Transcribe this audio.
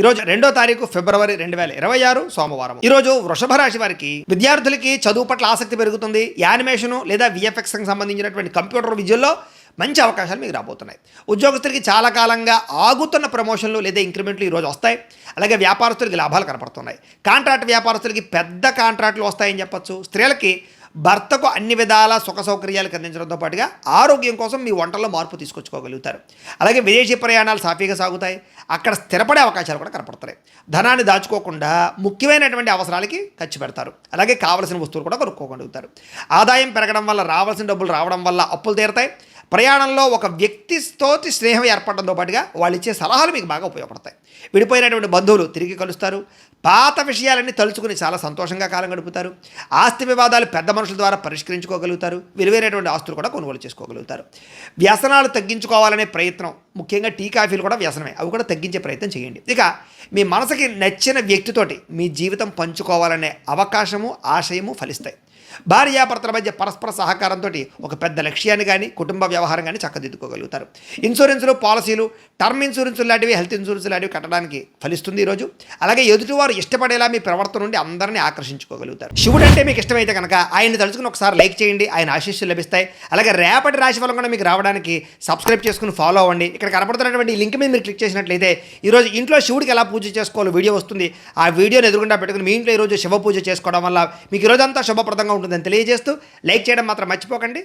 ఈరోజు 2వ తారీఖు ఫిబ్రవరి 2026 సోమవారం. ఈరోజు వృషభ రాశి వారికి విద్యార్థులకి చదువు పట్ల ఆసక్తి పెరుగుతుంది. యానిమేషను లేదా విఎఫ్ఎక్స్కి సంబంధించినటువంటి కంప్యూటర్ విద్యల్లో మంచి అవకాశాలు మీకు రాబోతున్నాయి. ఉద్యోగస్తులకి చాలా కాలంగా ఆగుతున్న ప్రమోషన్లు లేదా ఇంక్రిమెంట్లు ఈరోజు వస్తాయి. అలాగే వ్యాపారస్తులకి లాభాలు కనపడుతున్నాయి. కాంట్రాక్ట్ వ్యాపారస్తులకి పెద్ద కాంట్రాక్టులు వస్తాయని చెప్పొచ్చు. స్త్రీలకి భర్తకు అన్ని విధాల సుఖ సౌకర్యాలు అందించడంతో పాటుగా ఆరోగ్యం కోసం మీ వంటల్లో మార్పు తీసుకొచ్చుకోగలుగుతారు. అలాగే విదేశీ ప్రయాణాలు సాఫీగా సాగుతాయి. అక్కడ స్థిరపడే అవకాశాలు కూడా కనపడతాయి. ధనాన్ని దాచుకోకుండా ముఖ్యమైనటువంటి అవసరాలకి ఖర్చు పెడతారు. అలాగే కావలసిన వస్తువులు కూడా కొనుక్కోగలుగుతారు. ఆదాయం పెరగడం వల్ల, రావాల్సిన డబ్బులు రావడం వల్ల అప్పులు తీరుతాయి. ప్రయాణంలో ఒక వ్యక్తితోటి స్నేహం ఏర్పడడంతో పాటుగా వాళ్ళు ఇచ్చే సలహాలు మీకు బాగా ఉపయోగపడతాయి. విడిపోయినటువంటి బంధువులు తిరిగి కలుస్తారు. పాత విషయాలన్నీ తలుచుకుని చాలా సంతోషంగా కాలం గడుపుతారు. ఆస్తి వివాదాలు పెద్ద మనుషుల ద్వారా పరిష్కరించుకోగలుగుతారు. విలువైనటువంటి ఆస్తులు కూడా కొనుగోలు చేసుకోగలుగుతారు. వ్యసనాలు తగ్గించుకోవాలనే ప్రయత్నం, ముఖ్యంగా టీ కాఫీలు కూడా వ్యసనమే, అవి కూడా తగ్గించే ప్రయత్నం చేయండి. ఇక మీ మనసుకి నచ్చిన వ్యక్తితోటి మీ జీవితం పంచుకోవాలనే అవకాశము, ఆశయము ఫలిస్తాయి. భార్యాభర్తల మధ్య పరస్పర సహకారంతో ఒక పెద్ద లక్ష్యాన్ని కానీ, కుటుంబ వ్యవహారం కానీ చక్కదిద్దుకోగలుగుతారు. ఇన్సూరెన్సులు, పాలసీలు, టర్మ్ ఇన్సూరెన్సులు లాంటివి, హెల్త్ ఇన్సూరెన్స్ లాంటివి కట్టడానికి ఫలిస్తుంది ఈరోజు. అలాగే ఎదుటివారు ఇష్టపడేలా మీ ప్రవర్తన నుండి అందరినీ ఆకర్షించుకోగలుగుతారు. శివుడు అంటే మీకు ఇష్టమైతే కనుక ఆయన్ని తలుచుకుని ఒకసారి లైక్ చేయండి, ఆయన ఆశీస్సులు లభిస్తాయి. అలాగే రేపటి రాశి ఫలం కూడా మీకు రావడానికి సబ్స్క్రైబ్ చేసుకుని ఫాలో అవ్వండి. ఇక్కడ కనపడుతున్నటువంటి ఈ లింక్ మీద మీరు క్లిక్ చేసినట్లయితే ఈరోజు ఇంట్లో శివుడికి ఎలా పూజ చేసుకోవాలో వీడియో వస్తుంది. ఆ వీడియోని ఎదురుగుండా పెట్టుకుని మీ ఇంట్లో ఈరోజు శివ పూజ చేసుకోవడం వల్ల మీకు ఈరోజంతా శుభప్రదంగా ఉంటుందని తెలియజేస్తూ లైక్ చేయడం మాత్రం మర్చిపోకండి.